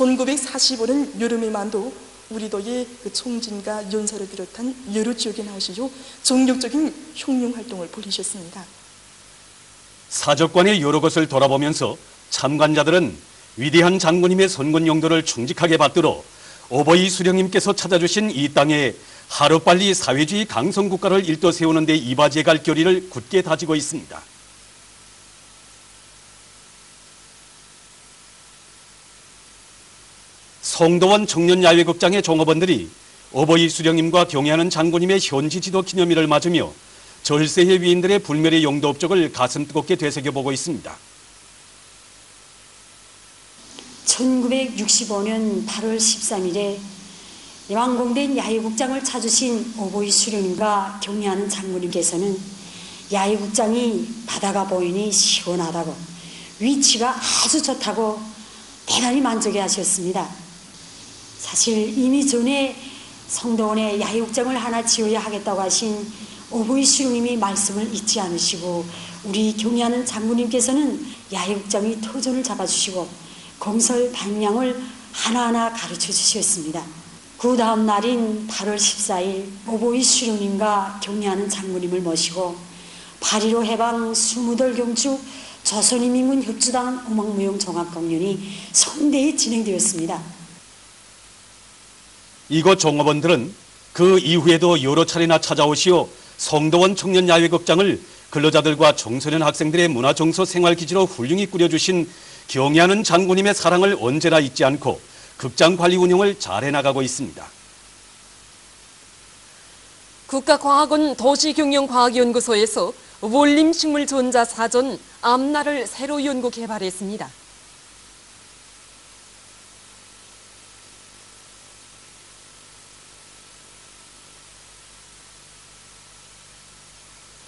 1945년 여름에만도 우리도의 그 총진과 연사를 비롯한 여러 지역에 나오시죠. 정력적인 혁명 활동을 벌이셨습니다. 사적관의 여러 것을 돌아보면서 참관자들은 위대한 장군님의 선군 용도를 충직하게 받들어 오버이 수령님께서 찾아주신 이 땅에 하루빨리 사회주의 강성국가를 일떠 세우는 데 이바지해갈 결의를 굳게 다지고 있습니다. 송도원 청년야외극장의 종업원들이 오버이 수령님과 경애하는 장군님의 현지 지도 기념일을 맞으며 절세의 위인들의 불멸의 용도 업적을 가슴 뜨겁게 되새겨보고 있습니다. 1965년 8월 13일에 완공된 야외극장을 찾으신 오보이 수령님과 경애하는 장군님께서는 야외극장이 바다가 보이니 시원하다고 위치가 아주 좋다고 대단히 만족해 하셨습니다. 사실 이미 전에 성도원에 야외극장을 하나 지어야 하겠다고 하신 오보이 수령님이 말씀을 잊지 않으시고 우리 경애하는 장군님께서는 야외극장의 터전을 잡아주시고 건설 방향을 하나하나 가르쳐 주셨습니다. 그 다음 날인 8월 14일 오보이 수령님과 경애하는 장군님을 모시고 8.15 해방 20돌 경축 조선인민군 협주당 음악무용 종합공연이 성대히 진행되었습니다. 이곳 종업원들은 그 이후에도 여러 차례나 찾아오시어 송도원 청년야외극장을 근로자들과 청소년 학생들의 문화정서 생활기지로 훌륭히 꾸려주신 경애하는 장군님의 사랑을 언제나 잊지 않고 극장 관리 운영을 잘 해나가고 있습니다. 국가과학원 도시경영과학연구소에서 원림식물전자사전 암나를 새로 연구 개발했습니다.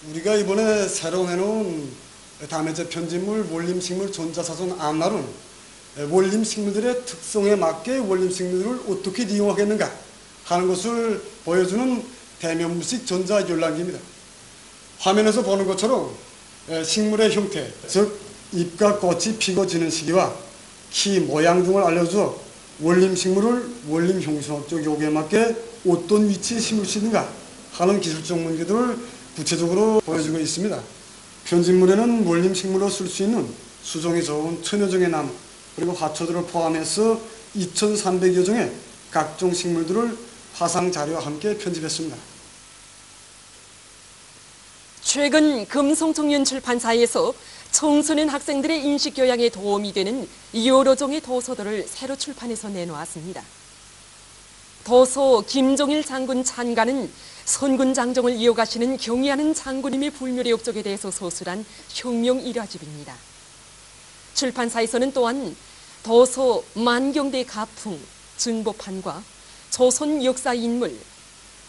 우리가 이번에 새로 해놓은 다매제 편집물 원림식물 전자사전 암날은 원림식물들의 특성에 맞게 원림식물을 어떻게 이용하겠는가 하는 것을 보여주는 대면무식 전자열람기입니다. 화면에서 보는 것처럼 식물의 형태, 즉 잎과 꽃이 피고 지는 시기와 키, 모양 등을 알려줘 원림식물을 원림 형성학적 요구에 맞게 어떤 위치에 심을 수 있는가 하는 기술적 문제들을 구체적으로 보여주고 있습니다. 편집물에는 원림식물로 쓸 수 있는 수종이 좋은 천여종의 나무 그리고 화초들을 포함해서 2,300여 종의 각종 식물들을 화상자료와 함께 편집했습니다. 최근 금성청년출판사에서 청소년 학생들의 인식교양에 도움이 되는 여러 종의 도서들을 새로 출판해서 내놓았습니다. 도서 김종일 장군 찬가는 선군 장정을 이어가시는 경애하는 장군님의 불멸의 업적에 대해서 소술한 혁명 일화집입니다. 출판사에서는 또한 도서 만경대 가풍, 증보판과 조선 역사 인물,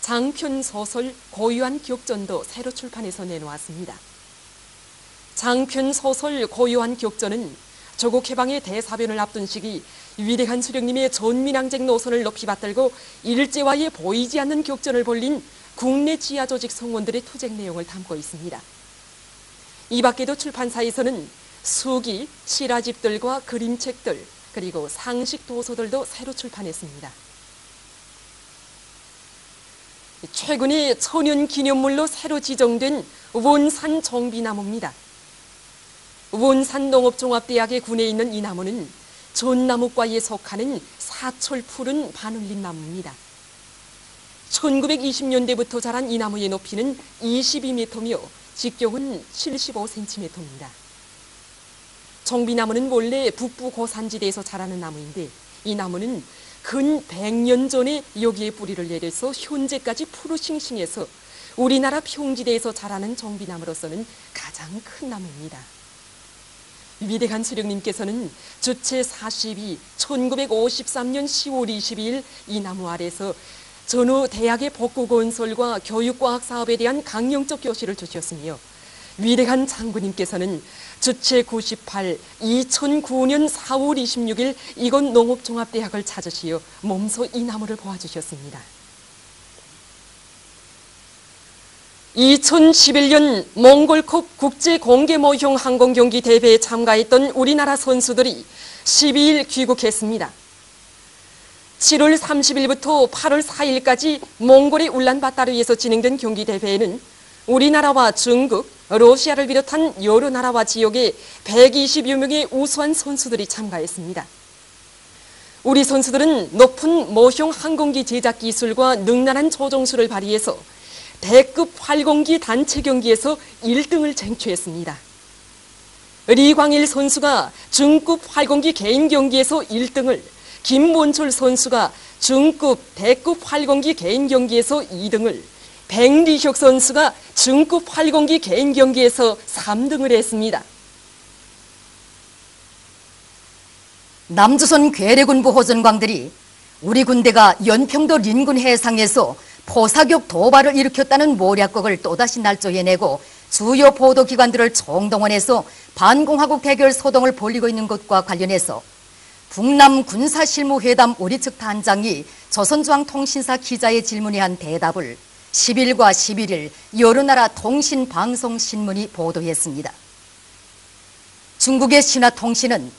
장편 소설 고유한 격전도 새로 출판해서 내놓았습니다. 장편 소설 고유한 격전은 조국 해방의 대사변을 앞둔 시기 위대한 수령님의 전민항쟁 노선을 높이 받들고 일제와의 보이지 않는 격전을 벌린 국내 지하 조직 성원들의 투쟁 내용을 담고 있습니다. 이 밖에도 출판사에서는 수기, 실화집들과 그림책들, 그리고 상식 도서들도 새로 출판했습니다. 최근에 천연 기념물로 새로 지정된 원산 정비나무입니다. 원산 농업종합대학의 군에 있는 이 나무는 전나무과에 속하는 사철 푸른 반울린 나무입니다. 1920년대부터 자란 이 나무의 높이는 22m며 직경은 75cm입니다. 정비나무는 원래 북부 고산지대에서 자라는 나무인데 이 나무는 근 100년 전에 여기에 뿌리를 내려서 현재까지 푸르싱싱해서 우리나라 평지대에서 자라는 정비나무로서는 가장 큰 나무입니다. 위대한 수령님께서는 주체 42, 1953년 10월 22일 이 나무 아래서 전후 대학의 복구 건설과 교육과학 사업에 대한 강령적 교시를 주셨으며 위대한 장군님께서는 주체 98, 2009년 4월 26일 이곳 농업종합대학을 찾으시어 몸소 이 나무를 보아주셨습니다. 2011년 몽골컵 국제공개모형 항공경기 대회에 참가했던 우리나라 선수들이 12일 귀국했습니다. 7월 30일부터 8월 4일까지 몽골의 울란바타르에서 진행된 경기 대회에는 우리나라와 중국, 러시아를 비롯한 여러 나라와 지역의 120여 명의 우수한 선수들이 참가했습니다. 우리 선수들은 높은 모형 항공기 제작 기술과 능란한 조종수를 발휘해서 대급 활공기 단체 경기에서 1등을 쟁취했습니다. 리광일 선수가 중급 활공기 개인 경기에서 1등을, 김문철 선수가 중급 대급 활공기 개인 경기에서 2등을, 백리혁 선수가 중급 활공기 개인 경기에서 3등을 했습니다. 남조선 괴뢰군부 호전광들이 우리 군대가 연평도 린군 해상에서 포사격 도발을 일으켰다는 모략극을 또다시 날조해내고 주요 보도기관들을 총동원해서 반공화국 대결 소동을 벌이고 있는 것과 관련해서 북남 군사실무회담 우리 측 단장이 조선중앙통신사 기자의 질문에 한 대답을 10일과 11일 여러 나라 통신방송신문이 보도했습니다. 중국의 신화통신은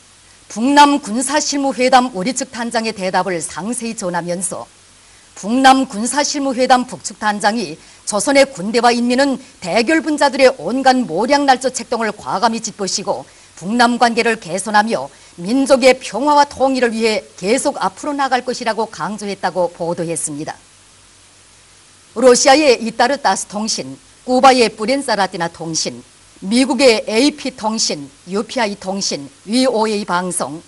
북남 군사실무회담 우리 측 단장의 대답을 상세히 전하면서 북남 군사실무회담 북측 단장이 조선의 군대와 인민은 대결 분자들의 온갖 모략날조 책동을 과감히 짚으시고 북남 관계를 개선하며 민족의 평화와 통일을 위해 계속 앞으로 나갈 것이라고 강조했다고 보도했습니다. 러시아의 이따르 따스 통신, 쿠바의 뿌렌사라티나 통신, 미국의 AP통신, UPI 통신, VOA 방송,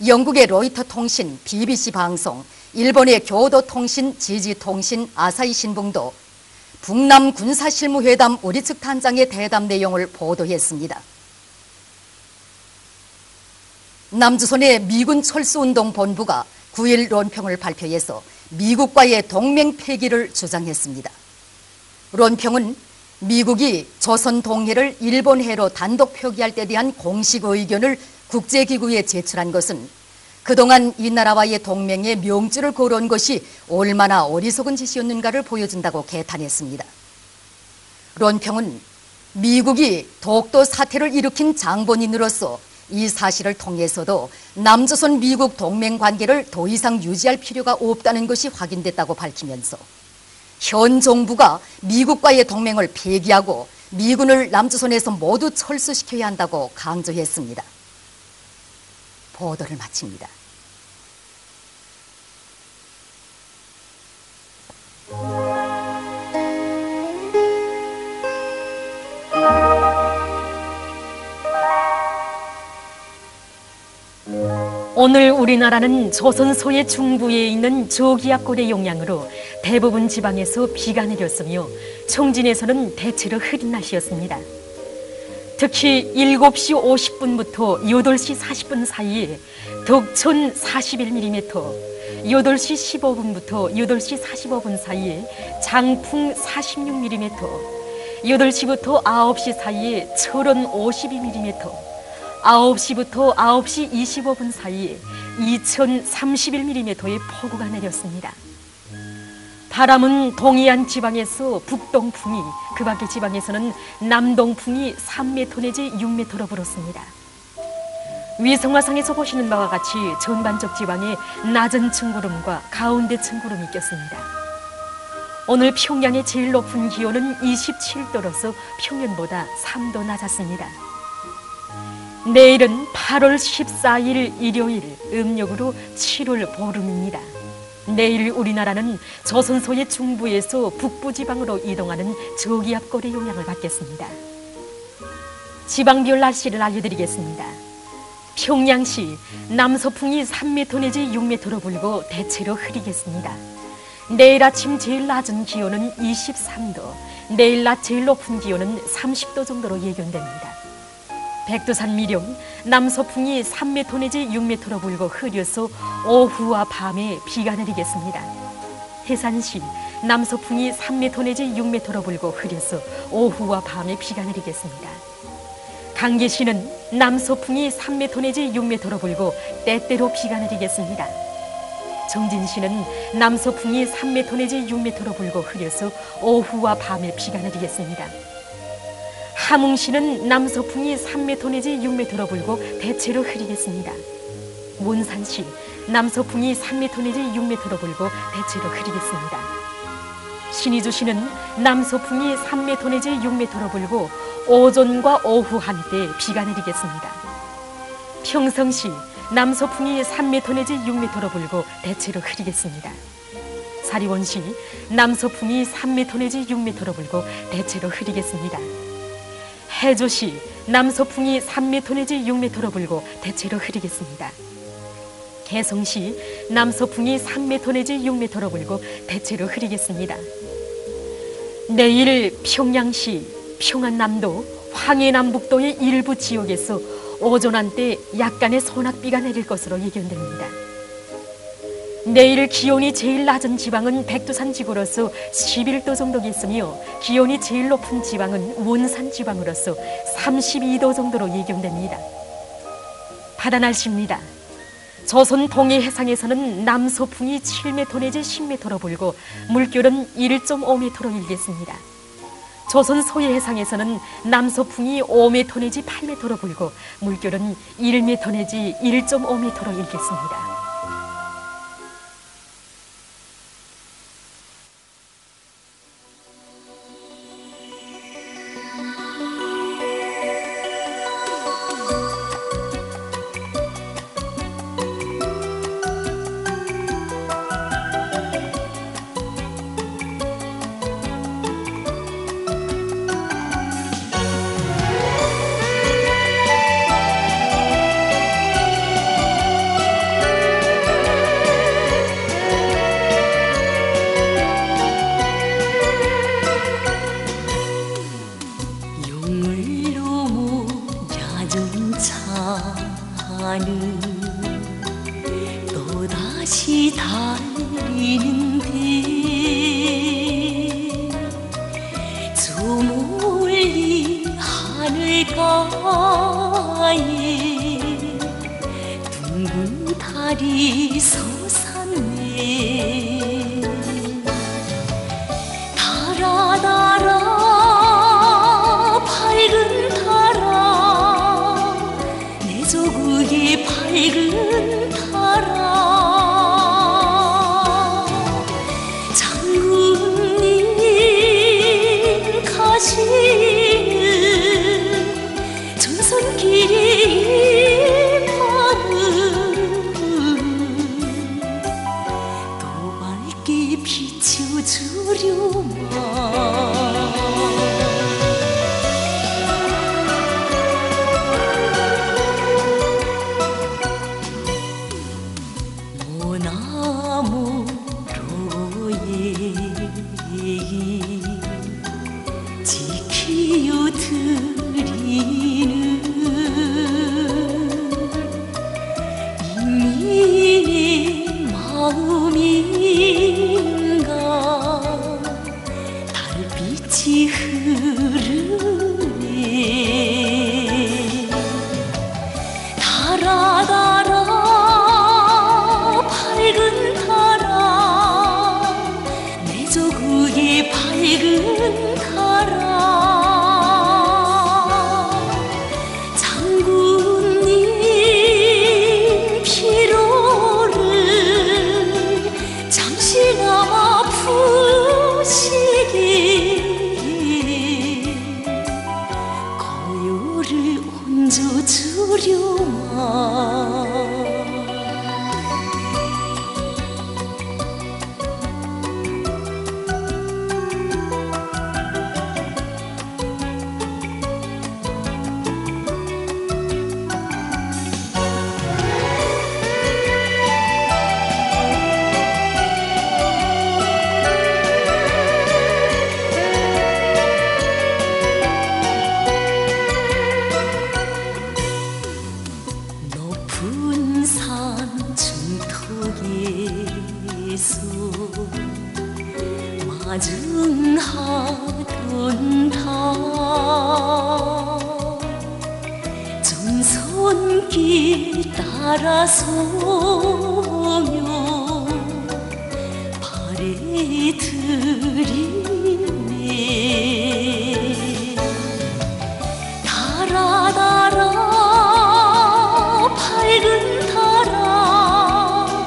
영국의 로이터 통신, BBC 방송, 일본의 교도통신, 지지통신, 아사히 신봉도 북남 군사실무회담 우리 측 단장의 대답 내용을 보도했습니다. 남조선의 미군 철수운동본부가 9일 론평을 발표해서 미국과의 동맹 폐기를 주장했습니다. 론평은 미국이 조선 동해를 일본해로 단독 표기할 때 대한 공식 의견을 국제기구에 제출한 것은 그동안 이 나라와의 동맹에 명주를 걸어온 것이 얼마나 어리석은 짓이었는가를 보여준다고 개탄했습니다. 론평은 미국이 독도 사태를 일으킨 장본인으로서 이 사실을 통해서도 남조선 미국 동맹 관계를 더 이상 유지할 필요가 없다는 것이 확인됐다고 밝히면서 현 정부가 미국과의 동맹을 폐기하고 미군을 남조선에서 모두 철수시켜야 한다고 강조했습니다. 보도를 마칩니다. 오늘 우리나라는 조선 소의 중부에 있는 저기압골의 영향으로 대부분 지방에서 비가 내렸으며 청진에서는 대체로 흐린 날씨였습니다. 특히 7시 50분부터 8시 40분 사이에 덕천 41mm, 8시 15분부터 8시 45분 사이에 장풍 46mm, 8시부터 9시 사이에 철원 52mm, 9시부터 9시 25분 사이에 2031mm의 폭우가 내렸습니다. 바람은 동해안 지방에서 북동풍이, 그 밖의 지방에서는 남동풍이 3m 내지 6m로 불었습니다. 위성화상에서 보시는 바와 같이 전반적 지방에 낮은 층구름과 가운데 층구름이 꼈습니다. 오늘 평양의 제일 높은 기온은 27도로서 평년보다 3도 낮았습니다. 내일은 8월 14일 일요일, 음력으로 7월 보름입니다. 내일 우리나라는 조선소의 중부에서 북부지방으로 이동하는 저기압골의 영향을 받겠습니다. 지방별 날씨를 알려드리겠습니다. 평양시 남서풍이 3m 내지 6m로 불고 대체로 흐리겠습니다. 내일 아침 제일 낮은 기온은 23도, 내일 낮 제일 높은 기온은 30도 정도로 예견됩니다. 백두산 미령 남서풍이 3m 내지 6m로 불고 흐려서 오후와 밤에 비가 내리겠습니다. 해산시 남서풍이 3m 내지 6m로 불고 흐려서 오후와 밤에 비가 내리겠습니다. 강계시는 남서풍이 3m 내지 6m로 불고 때때로 비가 내리겠습니다. 정진시는 남서풍이 3m 내지 6m로 불고 흐려서 오후와 밤에 비가 내리겠습니다. 함흥시는 남서풍이 3m 내지 6m로 불고 대체로 흐리겠습니다. 몬산시 남서풍이 3m 내지 6m로 불고 대체로 흐리겠습니다. 신이 주시는 남서풍이 3m 내지 6m로 불고 오전과 오후 한때 비가 내리겠습니다. 평성시 남서풍이 3m 내지 6m로 불고 대체로 흐리겠습니다. 사리원시 남서풍이 3m 내지 6m로 불고 대체로 흐리겠습니다. 해조시 남서풍이 3m 내지 6m로 불고 대체로 흐리겠습니다. 개성시 남서풍이 3m 내지 6m로 불고 대체로 흐리겠습니다. 내일 평양시 평안남도 황해남북도의 일부 지역에서 오전 한때 약간의 소낙비가 내릴 것으로 예견됩니다. 내일 기온이 제일 낮은 지방은 백두산 지구로서 11도 정도겠으며 기온이 제일 높은 지방은 원산 지방으로서 32도 정도로 예견됩니다. 바다 날씨입니다. 조선 동해 해상에서는 남서풍이 7m 내지 10m로 불고 물결은 1.5m로 일겠습니다. 조선 서해 해상에서는 남서풍이 5m 내지 8m로 불고 물결은 1m 내지 1.5m로 일겠습니다. 또다시 달리는데 저 멀리 하늘가에 둥근 달이 솟았네. 달아 달아 밝은 달아 내 조국의 밝은 달아 장군님 가시는 전선길의 밤은 또 밝게 비춰주려마. 지키어 드리는 인민의 마음인가 달빛이 흐르네. 달아 달아 밝은 달아 내 조국의 밝은 달아 장군님 피로를 잠시나마 푸시길 고요를 얹어주려마. 높은 산 중턱에서 마중하던 달 전선길 따라서며 발에 들이네. 달아 달아 밝은 달아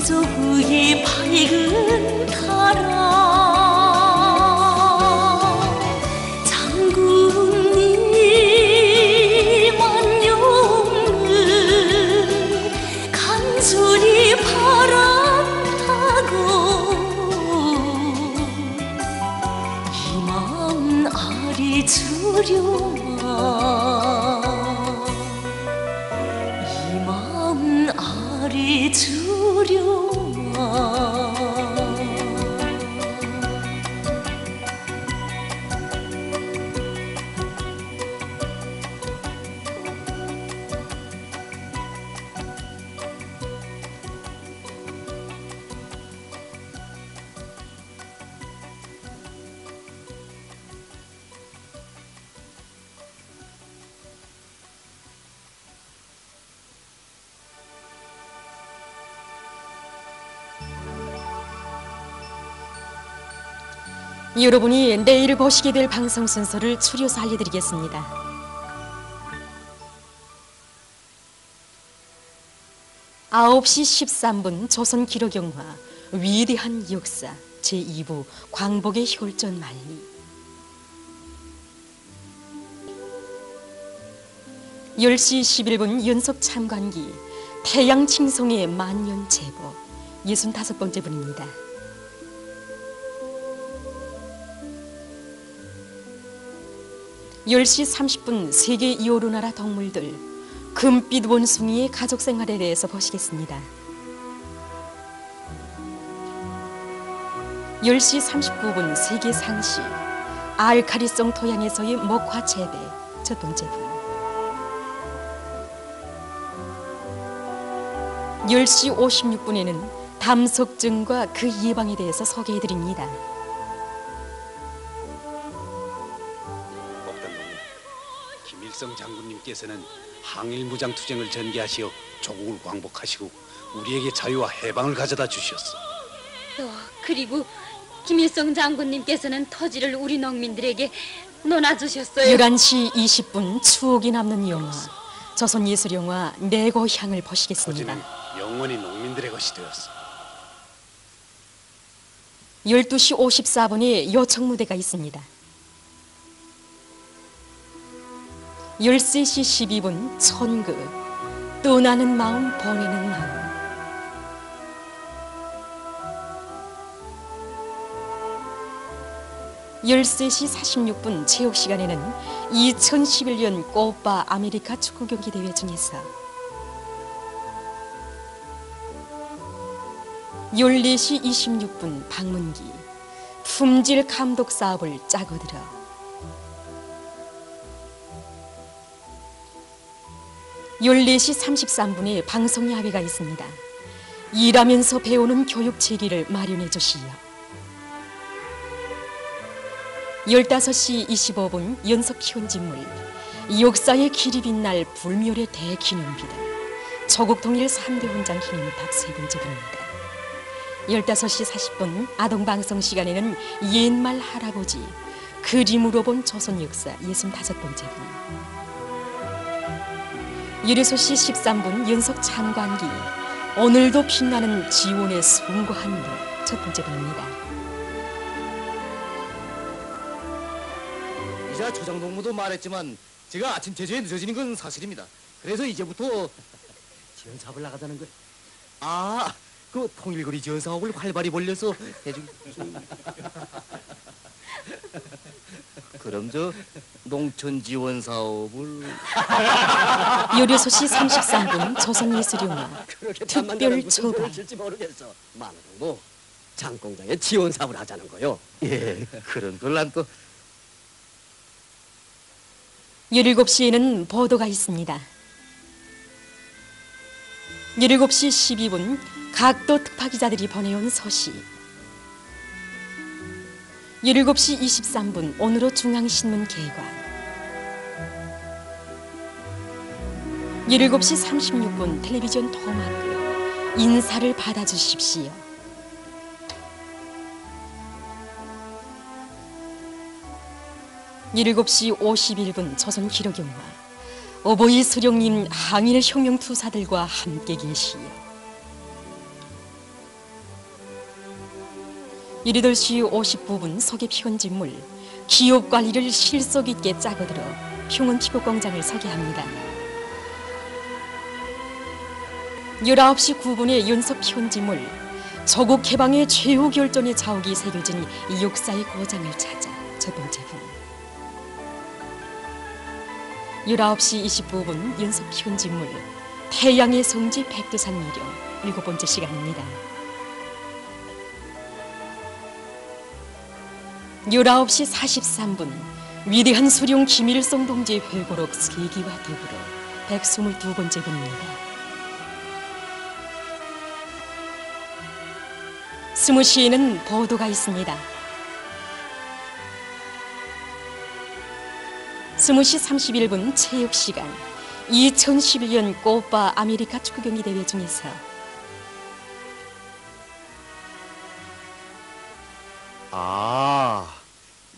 민족의 밝은 타라 장군님 안녕은 간절히 바란다고 이 마음 아리 주려마 이 마음 아리 주려마 여러분이 내일 보시게 될 방송 순서를 추려서 알려드리겠습니다. (9시 13분) 조선 기록영화 위대한 역사 제2부 광복의 혈전 만리. 10시 11분 연속 참관기 태양 칭송의 만년 제보 65번째 분입니다. 10시 30분 세계 이오르나라 동물들 금빛 원숭이의 가족 생활에 대해서 보시겠습니다. 10시 39분 세계 상시 알카리성 토양에서의 먹화 재배 첫 번째 분. 10시 56분에는 담석증과 그 예방에 대해서 소개해드립니다. 김일성 장군님께서는 항일무장 투쟁을 전개하시어 조국을 광복하시고 우리에게 자유와 해방을 가져다 주셨어. 그리고 김일성 장군님께서는 터지를 우리 농민들에게 논아주셨어요. 11시 20분 추억이 남는 영화 조선예술영화 내 고향을 보시겠습니다. 터지는 영원히 농민들의 것이 되었어. 12시 54분에 요청무대가 있습니다. 13시 12분 천극 떠나는 마음 보내는 마음. 13시 46분 체육시간에는 2011년 코파 아메리카 축구 경기 대회 중에서 14시 26분 방문기 품질 감독 사업을 짜고 들어 14시 33분에 방송 야외가 있습니다. 일하면서 배우는 교육 체계를 마련해 주시오. 15시 25분 연속 현진물 역사의 길이 빛날 불멸의 대기념비들 조국통일 3대 훈장 기념탑 세 번째 분입니다. 15시 40분 아동방송 시간에는 옛말 할아버지 그림으로 본 조선 역사 65번째 분. 16시 13분 연속 참관기 오늘도 빛나는 지원의 숭고한 일 첫 번째 분입니다. 이자 조장동무도 말했지만 제가 아침 제주에 늦어지는 건 사실입니다. 그래서 이제부터 지원 사업을 나가자는 거예요. 아, 그 통일거리 지원 사업을 활발히 벌려서 해주기. 그럼 저 농촌 지원 사업을 16시 33분 조선예술영화 특별 초반. 줄지 모르겠어. 마누로 장공장에 지원 사업을 하자는 거요. 예, 그런 걸 난 또 17시에는 보도가 있습니다. 17시 12분 각도 특파기자들이 보내온 소식. 17시 23분 오늘로 중앙신문 개관. 17시 36분 텔레비전 토마크 인사를 받아주십시오. 17시 51분 조선 기록영화 어버이 수령님 항일 혁명 투사들과 함께 계시오. 8시 59분 소개 편집물 기업 관리를 실속 있게 짜고들어 평원 피부공장을 소개합니다. 19시 9분의 연속 편집물 조국 해방의 최후 결전의 자욱이 새겨진 이 역사의 고장을 찾아 첫 번째 분. 19시 29분 연속 편집물 태양의 성지 백두산 미령 7번째 시간입니다. 19시 43분 위대한 수령 김일성 동지의 회고록 세기와 더불어 122번째 분입니다. 20시에는 보도가 있습니다. 20시 31분 체육시간 2011년 꽃바 아메리카 축구 경기 대회 중에서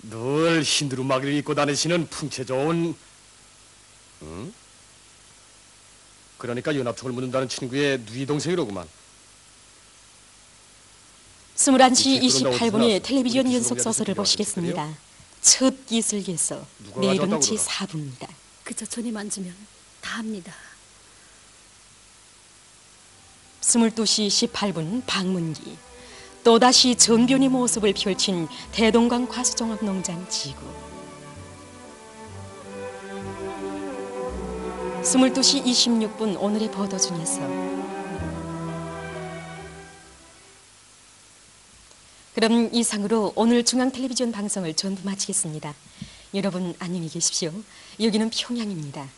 늘 흰 두루마기를 입고 다니시는 풍채 좋은 그러니까 연합총을 묻는다는 친구의 누이 동생이로구만. 21시 28분의 텔레비전 연속 소설을 보시겠습니다. 첫 기술개서 내일은 제4부입니다. 그저 손에 만지면 다 합니다. 22시 18분 방문기 또다시 정변의 모습을 펼친 대동강 과수종합농장 지구. 22시 26분 오늘의 보도 중에서 그럼 이상으로 오늘 중앙텔레비전 방송을 전부 마치겠습니다. 여러분 안녕히 계십시오. 여기는 평양입니다.